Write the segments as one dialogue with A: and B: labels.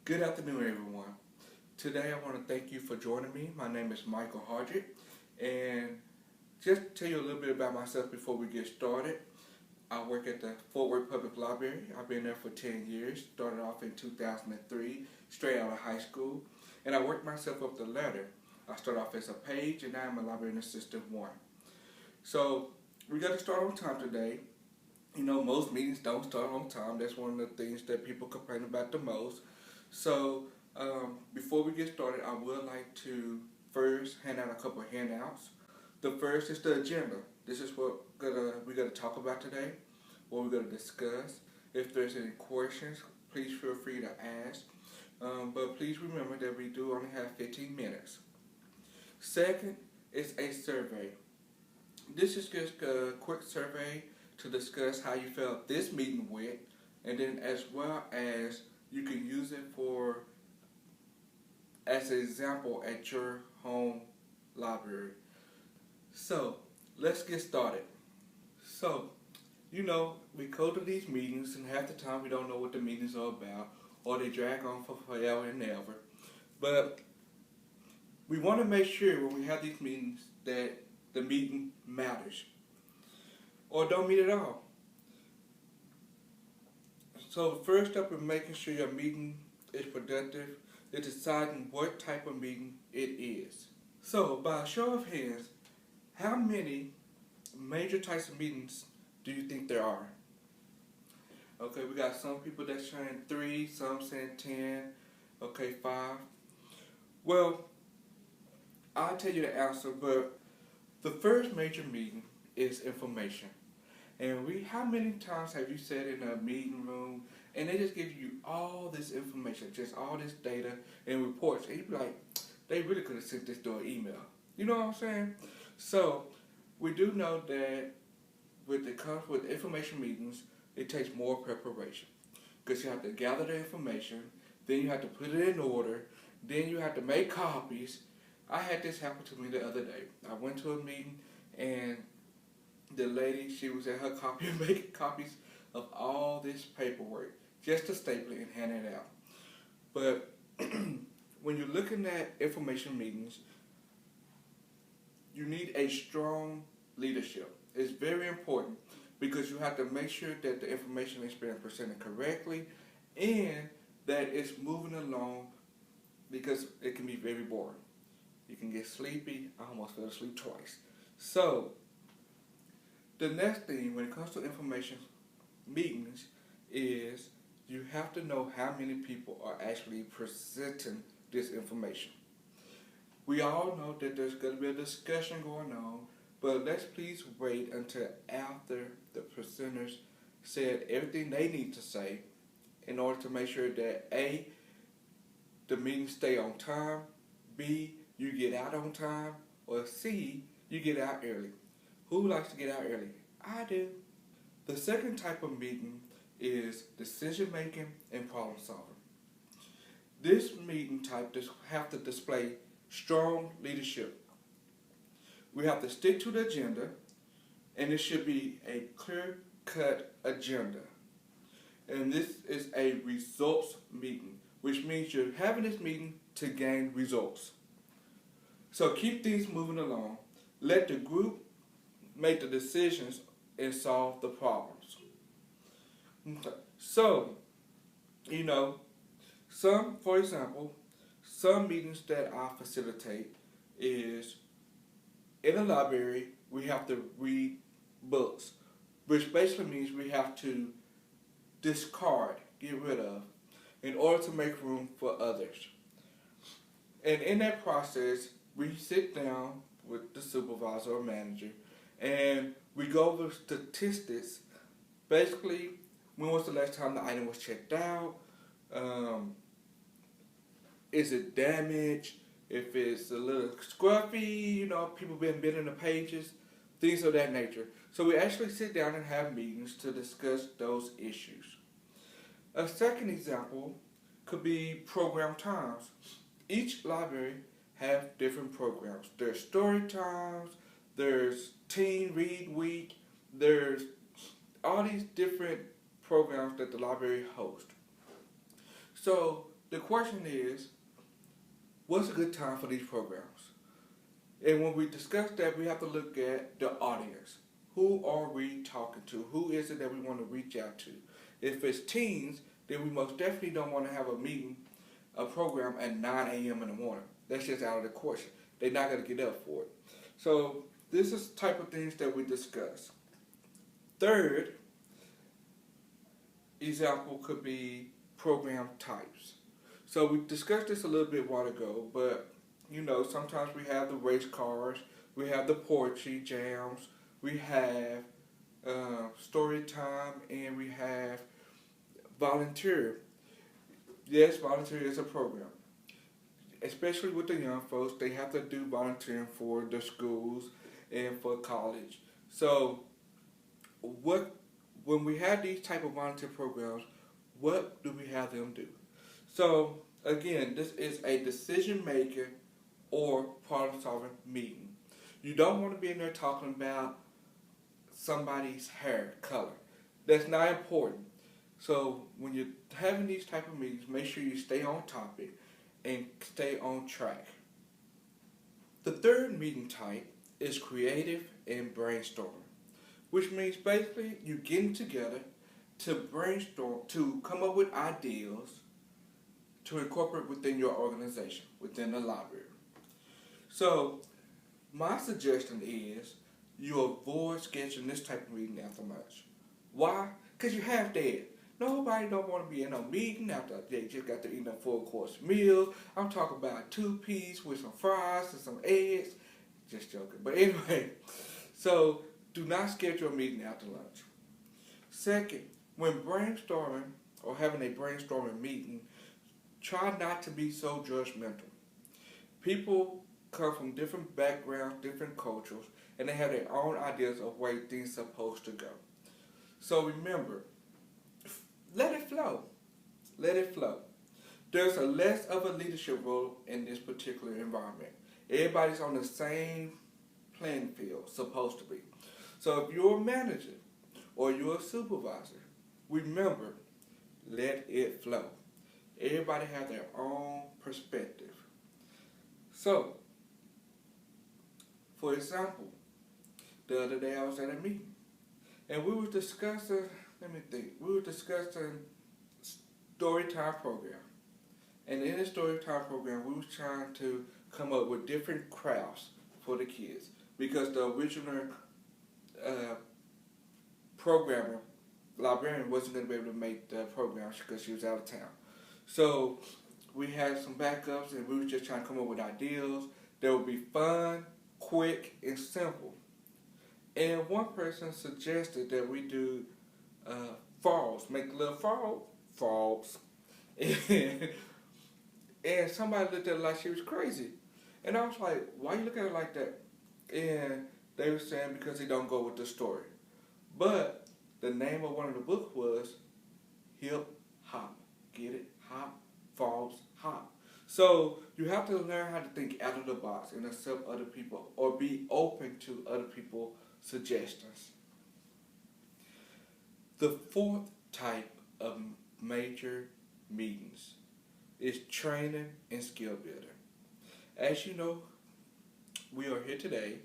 A: Good afternoon, everyone. Today I want to thank you for joining me. My name is Michael Hardrick, and just to tell you a little bit about myself before we get started, I work at the Fort Worth Public Library. I've been there for 10 years, started off in 2003, straight out of high school, and I worked myself up the ladder. I started off as a page, and now I'm a librarian assistant 1. So we got to start on time today. You know, most meetings don't start on time. That's one of the things that people complain about the most. So, before we get started, I would like to first hand out a couple of handouts. The first is the agenda. This is what we're gonna talk about today, what we're gonna discuss. If there's any questions, please feel free to ask. But please remember that we do only have 15 minutes. Second is a survey. This is just a quick survey to discuss how you felt this meeting went, and then as well as you can use it as an example at your home library. So let's get started. So, we go to these meetings and half the time we don't know what the meetings are about, or they drag on for forever and ever. But we want to make sure when we have these meetings that the meeting matters, or don't meet at all. So the first step in making sure your meeting is productive is deciding what type of meeting it is. So by a show of hands, how many major types of meetings do you think there are? Okay, we got some people that's saying 3, some saying 10, okay, 5. Well, I'll tell you the answer, but the first major meeting is information. And how many times have you sat in a meeting room and they just give you all this information, just all this data and reports, and you be like, they really could have sent this to an email. You know what I'm saying? So we do know that with information meetings, it takes more preparation, because you have to gather the information, then you have to put it in order, then you have to make copies. I had this happen to me the other day. I went to a meeting and the lady, she was at her copier making copies of all this paperwork just to staple it and hand it out. But when you're looking at information meetings, you need a strong leadership. It's very important because you have to make sure that the information is being presented correctly and that it's moving along, because it can be very boring. You can get sleepy. I almost fell asleep twice. So the next thing when it comes to information meetings is you have to know how many people are actually presenting this information. We all know that there's going to be a discussion going on, but let's please wait until after the presenters said everything they need to say in order to make sure that A, the meeting stay on time, B, you get out on time, or C, you get out early. Who likes to get out early? I do. The second type of meeting is decision making and problem solving. This meeting type have to display strong leadership. We have to stick to the agenda, and it should be a clear-cut agenda. And this is a results meeting, which means you're having this meeting to gain results. So keep things moving along. Let the group make the decisions and solve the problems. Okay. So, for example, some meetings that I facilitate is in a library, we have to read books, which basically means we have to discard, get rid of, in order to make room for others. And in that process, we sit down with the supervisor or manager and we go over statistics. Basically, when was the last time the item was checked out? Is it damaged? If it's a little scruffy, people been bending the pages, things of that nature. So we actually sit down and have meetings to discuss those issues. A second example could be program times. Each library have different programs. There's story times, there's teen read week, there's all these different programs that the library hosts. So the question is, what's a good time for these programs? And when we discuss that, we have to look at the audience. Who are we talking to? Who is it that we want to reach out to? If it's teens, then we most definitely don't want to have a program at 9 a.m. in the morning. That's just out of the question. They're not going to get up for it. So this is the type of things that we discuss. Third example could be program types. So we discussed this a little bit a while ago, but sometimes we have the race cars, we have the poetry jams, we have story time, and we have volunteer. Yes, volunteer is a program. Especially with the young folks, they have to do volunteering for the schools and for college. So when we have these type of volunteer programs, what do we have them do? So again, this is a decision-making or problem-solving meeting. You don't want to be in there talking about somebody's hair color. That's not important. So when you're having these type of meetings, make sure you stay on topic and stay on track. The third meeting type is creative and brainstorming, which means basically you getting together to brainstorm, to come up with ideas to incorporate within your organization, within the library. So my suggestion is you avoid scheduling this type of meeting after lunch. Why? Because you half dead. Nobody don't want to be in a meeting after they just got to eat a full course meal. I'm talking about 2-piece with some fries and some eggs. Just joking. But anyway, so do not schedule a meeting after lunch. Second, when brainstorming or having a brainstorming meeting, try not to be so judgmental. People come from different backgrounds, different cultures, and they have their own ideas of where things are supposed to go. So remember, let it flow. Let it flow. There's a less of a leadership role in this particular environment. Everybody's on the same playing field, supposed to be. So if you're a manager or you're a supervisor, remember, let it flow. Everybody has their own perspective. So, for example, the other day I was at a meeting and we were discussing, story time program. And in the story time program, we were trying to come up with different crafts for the kids because the original librarian wasn't going to be able to make the program because she was out of town. So we had some backups and we were just trying to come up with ideas that would be fun, quick, and simple. And one person suggested that we do frogs, make little frogs. And somebody looked at it like she was crazy. And I was like, why you look at it like that? And they were saying because it don't go with the story. But the name of one of the books was Hip Hop. Get it? Hop, frogs, hop. So you have to learn how to think out of the box and accept other people or be open to other people's suggestions. The fourth type of major meetings is training and skill building. As you know, we are here today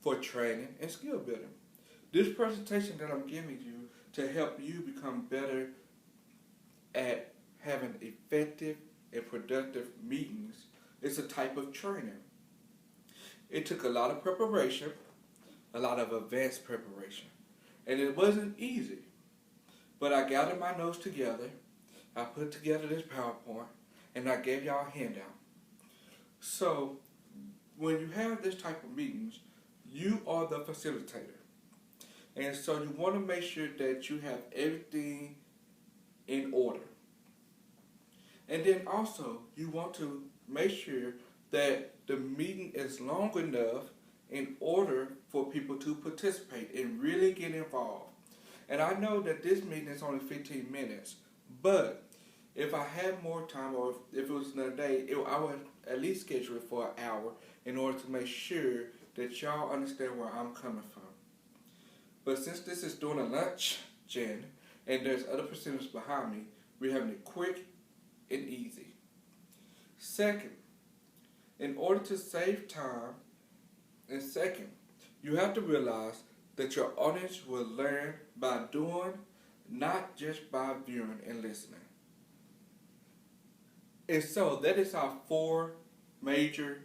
A: for training and skill building. This presentation that I'm giving you to help you become better at having effective and productive meetings is a type of training. It took a lot of preparation, a lot of advanced preparation, and it wasn't easy. But I gathered my notes together, I put together this PowerPoint, and I gave y'all a handout. So when you have this type of meetings, you are the facilitator. And so you want to make sure that you have everything in order. And then also, you want to make sure that the meeting is long enough in order for people to participate and really get involved. And I know that this meeting is only 15 minutes, but if I had more time or if it was another day, I would at least schedule it for an hour in order to make sure that y'all understand where I'm coming from. But since this is during a lunch, Jen, and there's other presenters behind me, we're having it quick and easy. Second, in order to save time, and second, you have to realize that your audience will learn by doing, not just by viewing and listening. And so that is our 4 major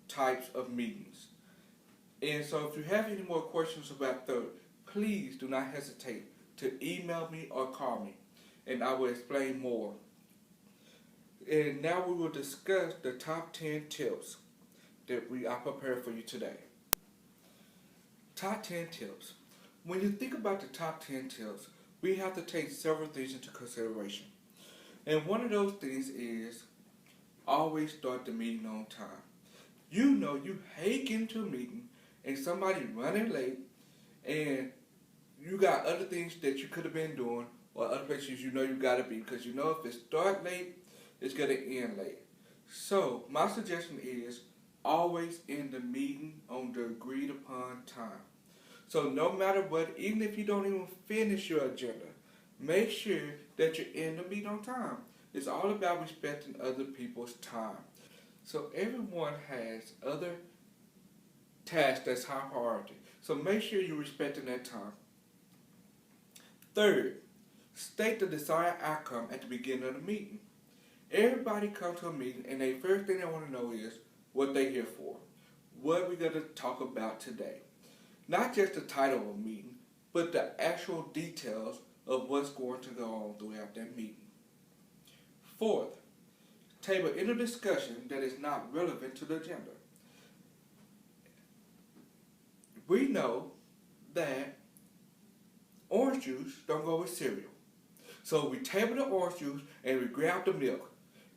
A: types of meetings. And so if you have any more questions about those, please do not hesitate to email me or call me, and I will explain more. And now we will discuss the top 10 tips that I prepared for you today. Top 10 tips. When you think about the top 10 tips, we have to take several things into consideration. And one of those things is always start the meeting on time. You know you hate getting to a meeting and somebody running late and you got other things that you could have been doing or other places you know you got to be, because you know if it start late, it's going to end late. So my suggestion is always end the meeting on the agreed upon time. So no matter what, even if you don't even finish your agenda, make sure that you end the meeting on time. It's all about respecting other people's time. So everyone has other tasks that's high priority. So make sure you're respecting that time. Third, state the desired outcome at the beginning of the meeting. Everybody comes to a meeting and the first thing they want to know is what they're here for. What are we going to talk about today? Not just the title of a meeting, but the actual details of what's going to go on throughout that meeting. Fourth, table any discussion that is not relevant to the agenda. We know that orange juice don't go with cereal. So we table the orange juice and we grab the milk.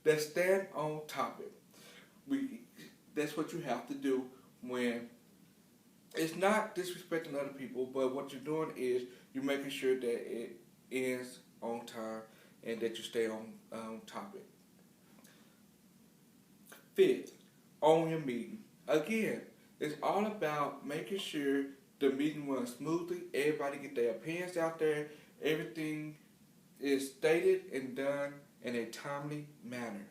A: That's stand on topic. That's what you have to do when it's not disrespecting other people, but what you're doing is you're making sure that it ends on time and that you stay on topic. Fifth, own your meeting. Again, it's all about making sure the meeting runs smoothly, everybody get their opinions out there, everything is stated and done in a timely manner.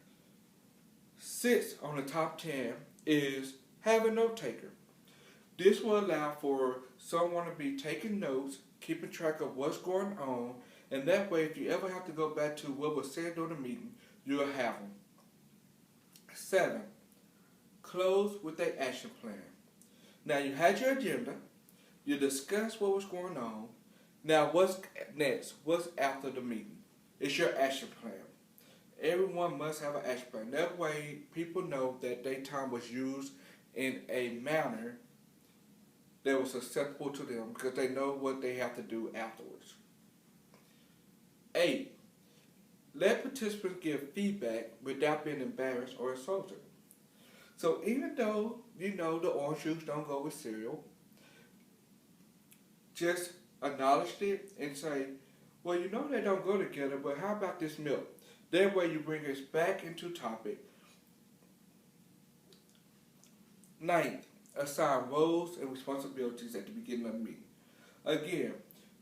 A: Sixth on the top 10 is have a note taker. This will allow for someone to be taking notes, keeping track of what's going on, and that way if you ever have to go back to what was said during the meeting, you'll have them. 7, close with an action plan. Now you had your agenda, you discussed what was going on. Now what's next? What's after the meeting? It's your action plan. Everyone must have an action plan. That way people know that their time was used in a manner that was acceptable to them because they know what they have to do afterwards. 8, let participants give feedback without being embarrassed or insulted. So even though you know the orange juice don't go with cereal, just acknowledge it and say, well, you know they don't go together, but how about this milk? That way you bring us back into topic. 9th, assign roles and responsibilities at the beginning of the meeting. Again,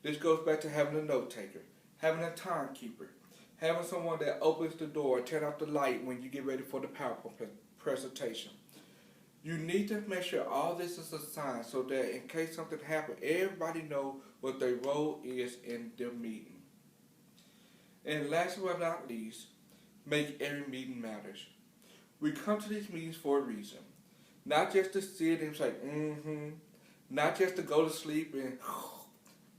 A: this goes back to having a note taker, having a timekeeper, having someone that opens the door, turn off the light when you get ready for the PowerPoint presentation. You need to make sure all this is assigned so that in case something happens, everybody knows what their role is in the meeting. And last but not least, make every meeting matters. We come to these meetings for a reason. Not just to sit and say, not just to go to sleep,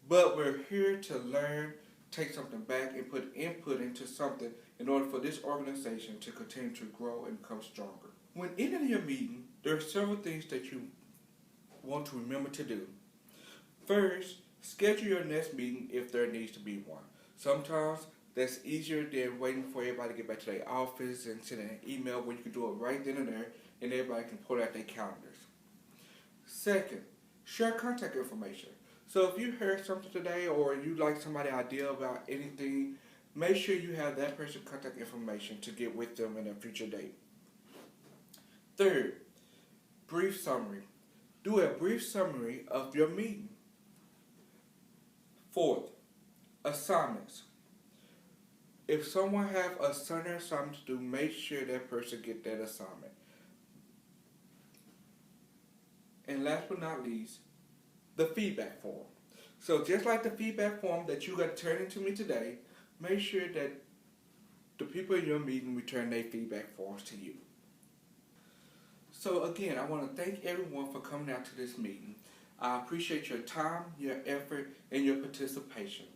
A: but we're here to learn, take something back, and put input into something in order for this organization to continue to grow and become stronger. When ending your meeting, there are several things that you want to remember to do. First, schedule your next meeting if there needs to be one. Sometimes that's easier than waiting for everybody to get back to their office and sending an email when you can do it right then and there and everybody can pull out their calendars. Second, share contact information. So if you heard something today or you like somebody's idea about anything, make sure you have that person's contact information to get with them in a future date. Third, brief summary. Do a brief summary of your meeting. Fourth, assignments. If someone have a certain assignment to do, make sure that person get that assignment. And last but not least, the feedback form. So just like the feedback form that you got turned into me today, make sure that the people in your meeting return their feedback forms to you. So again, I want to thank everyone for coming out to this meeting. I appreciate your time, your effort, and your participation.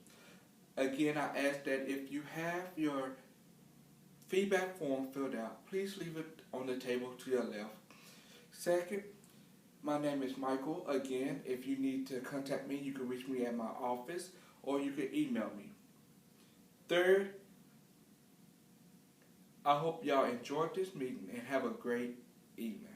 A: Again, I ask that if you have your feedback form filled out, please leave it on the table to your left. Second, my name is Michael. Again, if you need to contact me, you can reach me at my office or you can email me. Third, I hope y'all enjoyed this meeting and have a great evening.